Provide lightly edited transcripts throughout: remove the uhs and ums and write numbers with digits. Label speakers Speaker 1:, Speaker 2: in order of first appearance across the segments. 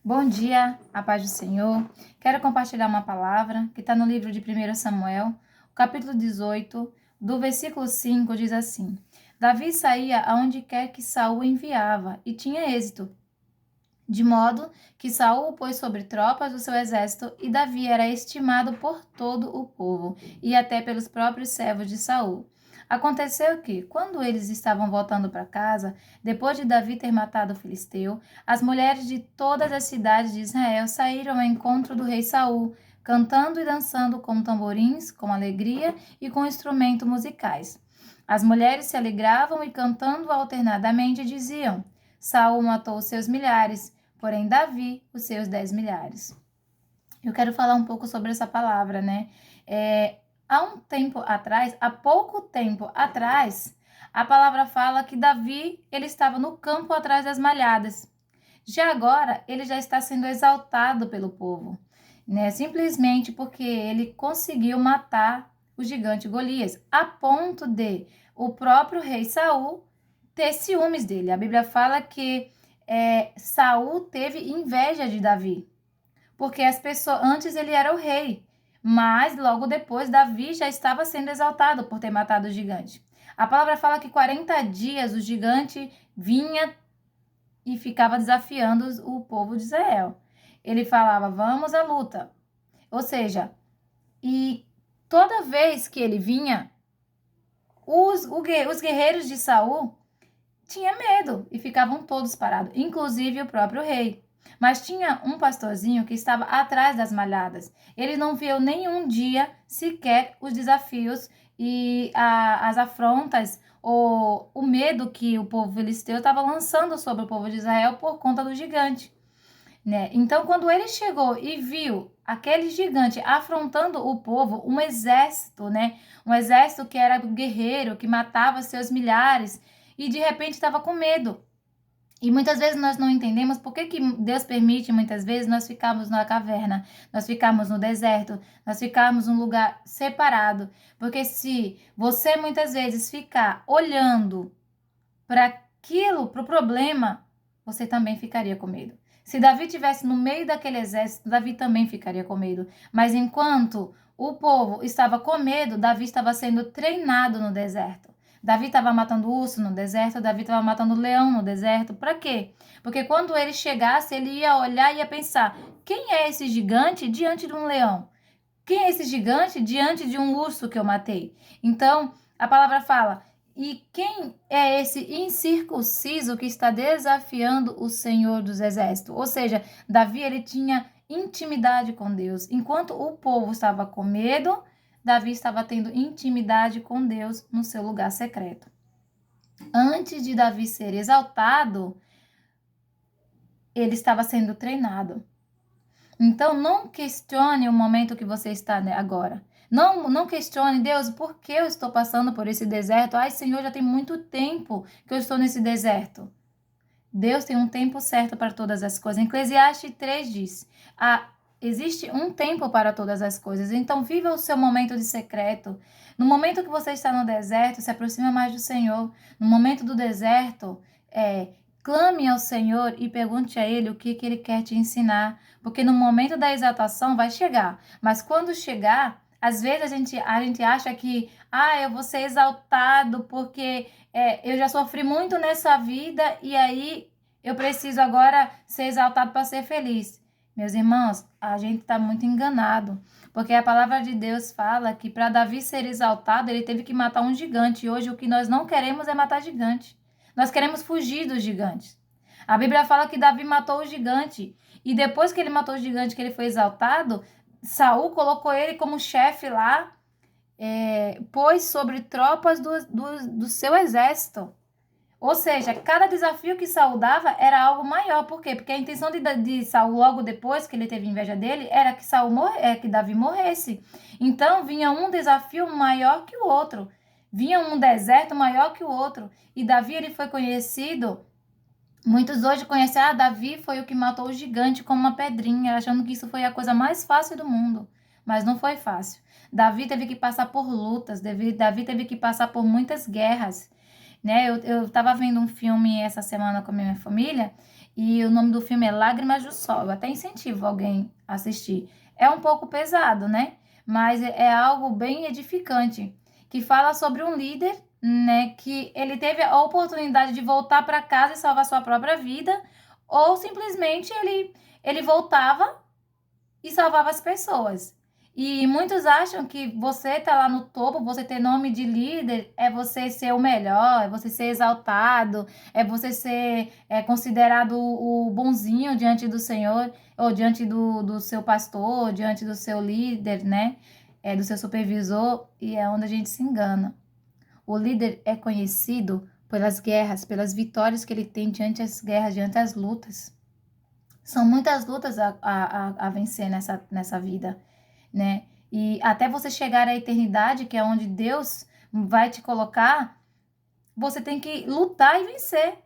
Speaker 1: Bom dia, a paz do Senhor. Quero compartilhar uma palavra que está no livro de 1 Samuel, o capítulo 18, do versículo 5, diz assim: Davi saía aonde quer que Saul enviava e tinha êxito, de modo que Saul o pôs sobre tropas do seu exército e Davi era estimado por todo o povo e até pelos próprios servos de Saul. Aconteceu que, quando eles estavam voltando para casa, depois de Davi ter matado o filisteu, as mulheres de todas as cidades de Israel saíram ao encontro do rei Saul, cantando e dançando com tamborins, com alegria e com instrumentos musicais. As mulheres se alegravam e cantando alternadamente diziam: Saul matou os seus milhares, porém Davi os seus 10 milhares. Eu quero falar um pouco sobre essa palavra, né? Há pouco tempo atrás, a palavra fala que Davi, ele estava no campo atrás das malhadas. Já agora, ele já está sendo exaltado pelo povo, né? Simplesmente porque ele conseguiu matar o gigante Golias, a ponto de o próprio rei Saul ter ciúmes dele. A Bíblia fala que Saul teve inveja de Davi, porque as pessoas antes ele era o rei, mas logo depois Davi já estava sendo exaltado por ter matado o gigante. A palavra fala que 40 dias o gigante vinha e ficava desafiando o povo de Israel. Ele falava: "Vamos à luta". Ou seja, e toda vez que ele vinha, os guerreiros de Saul tinha medo e ficavam todos parados, inclusive o próprio rei. Mas tinha um pastorzinho que estava atrás das malhadas. Ele não viu nenhum dia sequer os desafios e as afrontas ou o medo que o povo filisteu estava lançando sobre o povo de Israel por conta do gigante, né? Então, quando ele chegou e viu aquele gigante afrontando o povo, um exército, né? Um exército que era guerreiro, que matava seus milhares, e de repente estava com medo. E muitas vezes nós não entendemos por que Deus permite, muitas vezes, nós ficarmos na caverna, nós ficarmos no deserto, nós ficarmos num lugar separado. Porque se você muitas vezes ficar olhando para aquilo, para o problema, você também ficaria com medo. Se Davi estivesse no meio daquele exército, Davi também ficaria com medo. Mas enquanto o povo estava com medo, Davi estava sendo treinado no deserto. Davi estava matando urso no deserto, Davi estava matando leão no deserto. Para quê? Porque quando ele chegasse, ele ia olhar e ia pensar: quem é esse gigante diante de um leão? Quem é esse gigante diante de um urso que eu matei? Então, a palavra fala: e quem é esse incircunciso que está desafiando o Senhor dos Exércitos? Ou seja, Davi ele tinha intimidade com Deus. Enquanto o povo estava com medo, Davi estava tendo intimidade com Deus no seu lugar secreto. Antes de Davi ser exaltado, ele estava sendo treinado. Então, não questione o momento que você está agora. Não questione, Deus, por que eu estou passando por esse deserto? Ai, Senhor, já tem muito tempo que eu estou nesse deserto. Deus tem um tempo certo para todas as coisas. Eclesiastes 3 diz: existe um tempo para todas as coisas. Então, viva o seu momento de secreto. No momento que você está no deserto, se aproxima mais do Senhor. No momento do deserto, clame ao Senhor e pergunte a Ele o que Ele quer te ensinar. Porque no momento da exaltação vai chegar. Mas quando chegar, às vezes a gente acha que eu vou ser exaltado porque eu já sofri muito nessa vida e aí eu preciso agora ser exaltado para ser feliz. Meus irmãos, a gente está muito enganado. Porque a palavra de Deus fala que para Davi ser exaltado, ele teve que matar um gigante. E hoje o que nós não queremos é matar gigante. Nós queremos fugir dos gigantes. A Bíblia fala que Davi matou o gigante. E depois que ele matou o gigante, que ele foi exaltado, Saul colocou ele como chefe lá, pôs sobre tropas do seu exército. Ou seja, cada desafio que Saul dava era algo maior. Por quê? Porque a intenção de Saul, logo depois que ele teve inveja dele, era que que Davi morresse. Então, vinha um desafio maior que o outro. Vinha um deserto maior que o outro. E Davi, ele foi conhecido. Muitos hoje conhecem, Davi foi o que matou o gigante com uma pedrinha, achando que isso foi a coisa mais fácil do mundo. Mas não foi fácil. Davi teve que passar por lutas, Davi teve que passar por muitas guerras. né? Eu tava vendo um filme essa semana com a minha família e o nome do filme é Lágrimas do Sol. Eu até incentivo alguém a assistir. É um pouco pesado, né? Mas é algo bem edificante, que fala sobre um líder, né, que ele teve a oportunidade de voltar para casa e salvar sua própria vida, ou simplesmente ele voltava e salvava as pessoas. E muitos acham que você tá lá no topo, você ter nome de líder, é você ser o melhor, é você ser exaltado, é você ser considerado o bonzinho diante do Senhor, ou diante do seu pastor, diante do seu líder, né? Do seu supervisor, e é onde a gente se engana. O líder é conhecido pelas guerras, pelas vitórias que ele tem diante das guerras, diante das lutas. São muitas lutas a vencer nessa vida, né? E até você chegar à eternidade, que é onde Deus vai te colocar, você tem que lutar e vencer.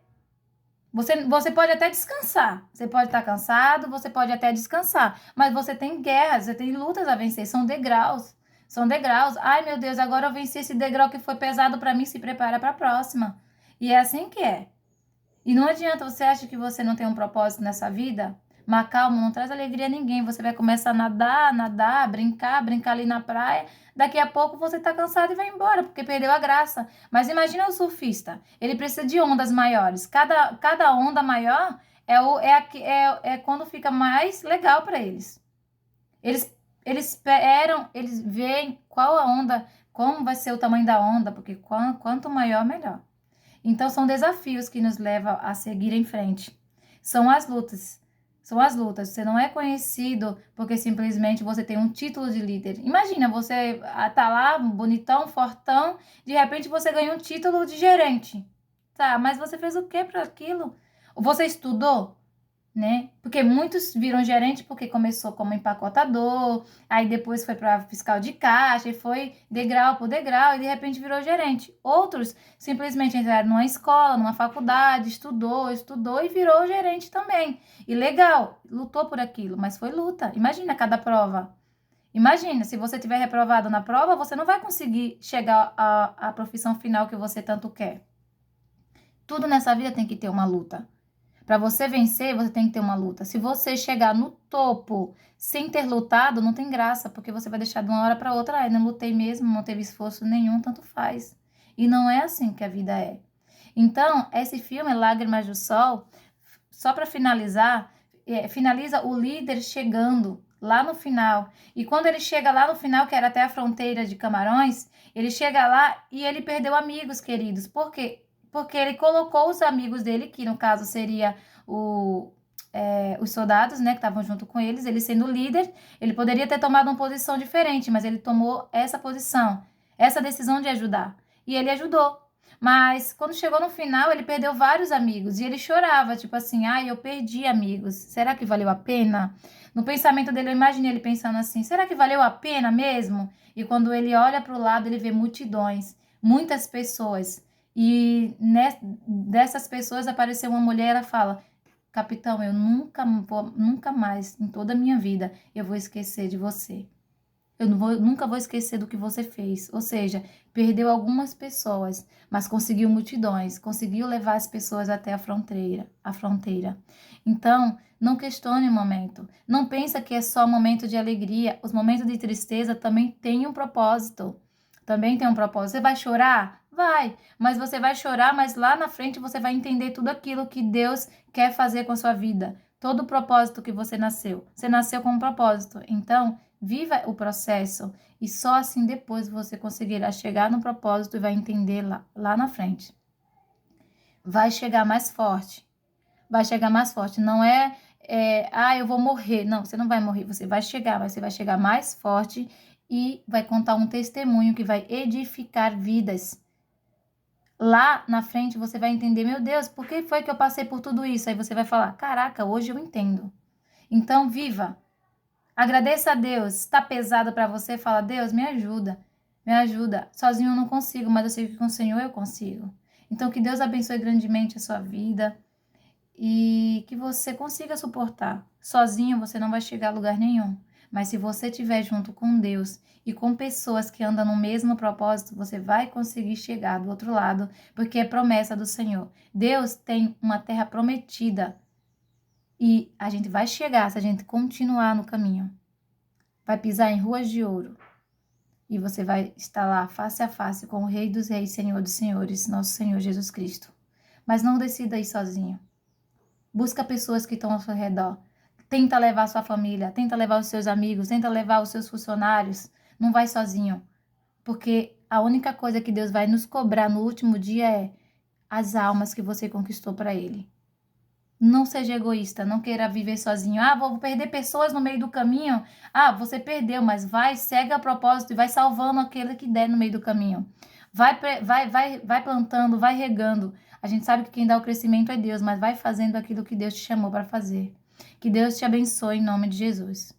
Speaker 1: Você pode até descansar. Você pode estar cansado, você pode até descansar. Mas você tem guerras, você tem lutas a vencer. São degraus. São degraus. Ai, meu Deus, agora eu venci esse degrau que foi pesado para mim, se prepara para a próxima. E é assim que é. E não adianta, você acha que você não tem um propósito nessa vida? Mas calma, não traz alegria a ninguém. Você vai começar a nadar, brincar ali na praia. Daqui a pouco você tá cansado e vai embora, porque perdeu a graça. Mas imagina o surfista. Ele precisa de ondas maiores. Cada onda maior é quando fica mais legal para eles. Eles esperam, eles veem qual a onda, como vai ser o tamanho da onda, porque quanto maior, melhor. Então, são desafios que nos levam a seguir em frente. São as lutas. São as lutas. Você não é conhecido porque simplesmente você tem um título de líder. Imagina, você tá lá, bonitão, fortão, de repente você ganha um título de gerente. Tá, mas você fez o que para aquilo? Você estudou? Né? Porque muitos viram gerente porque começou como empacotador, aí depois foi para fiscal de caixa e foi degrau por degrau e de repente virou gerente. Outros simplesmente entraram numa escola, numa faculdade, estudou e virou gerente também. E legal, lutou por aquilo, mas foi luta. Imagina cada prova. Imagina, se você tiver reprovado na prova, você não vai conseguir chegar à profissão final que você tanto quer. Tudo nessa vida tem que ter uma luta. Para você vencer, você tem que ter uma luta. Se você chegar no topo sem ter lutado, não tem graça, porque você vai deixar de uma hora para outra. Ai, não lutei mesmo, não teve esforço nenhum, tanto faz. E não é assim que a vida é. Então, esse filme, Lágrimas do Sol, só para finalizar, finaliza o líder chegando lá no final. E quando ele chega lá no final, que era até a fronteira de Camarões, ele chega lá e ele perdeu amigos queridos. Por quê? Porque ele colocou os amigos dele, que no caso seria os soldados, né, que estavam junto com eles, ele sendo líder, ele poderia ter tomado uma posição diferente, mas ele tomou essa posição, essa decisão de ajudar. E ele ajudou. Mas quando chegou no final, ele perdeu vários amigos e ele chorava, tipo assim, ai, eu perdi amigos. Será que valeu a pena? No pensamento dele, eu imaginei ele pensando assim, será que valeu a pena mesmo? E quando ele olha para o lado, ele vê multidões, muitas pessoas. E dessas pessoas apareceu uma mulher, ela fala, capitão, eu nunca mais, em toda a minha vida, eu vou esquecer de você. Eu nunca vou esquecer do que você fez. Ou seja, perdeu algumas pessoas, mas conseguiu multidões, conseguiu levar as pessoas até a fronteira. Então, não questione o momento. Não pensa que é só momento de alegria. Os momentos de tristeza também têm um propósito. Também tem um propósito. Você vai chorar? Vai. Mas você vai chorar, mas lá na frente você vai entender tudo aquilo que Deus quer fazer com a sua vida. Todo o propósito que você nasceu. Você nasceu com um propósito. Então, viva o processo e só assim depois você conseguirá chegar no propósito e vai entender lá na frente. Vai chegar mais forte. Vai chegar mais forte. Não eu vou morrer. Não, você não vai morrer. Você vai chegar, mas você vai chegar mais forte e vai contar um testemunho que vai edificar vidas. Lá na frente você vai entender, meu Deus, por que foi que eu passei por tudo isso? Aí você vai falar, caraca, hoje eu entendo. Então, viva. Agradeça a Deus. Está pesado para você? Fala, Deus, me ajuda. Me ajuda. Sozinho eu não consigo, mas eu sei que com o Senhor eu consigo. Então, que Deus abençoe grandemente a sua vida e que você consiga suportar. Sozinho você não vai chegar a lugar nenhum. Mas se você estiver junto com Deus e com pessoas que andam no mesmo propósito, você vai conseguir chegar do outro lado, porque é promessa do Senhor. Deus tem uma terra prometida e a gente vai chegar se a gente continuar no caminho. Vai pisar em ruas de ouro e você vai estar lá face a face com o Rei dos Reis, Senhor dos Senhores, nosso Senhor Jesus Cristo. Mas não decida ir sozinho. Busca pessoas que estão ao seu redor. Tenta levar sua família, tenta levar os seus amigos, tenta levar os seus funcionários. Não vai sozinho, porque a única coisa que Deus vai nos cobrar no último dia é as almas que você conquistou para Ele. Não seja egoísta, não queira viver sozinho. Ah, vou perder pessoas no meio do caminho. Ah, você perdeu, mas vai, segue a propósito e vai salvando aquele que der no meio do caminho. Vai plantando, vai regando. A gente sabe que quem dá o crescimento é Deus, mas vai fazendo aquilo que Deus te chamou para fazer. Que Deus te abençoe em nome de Jesus.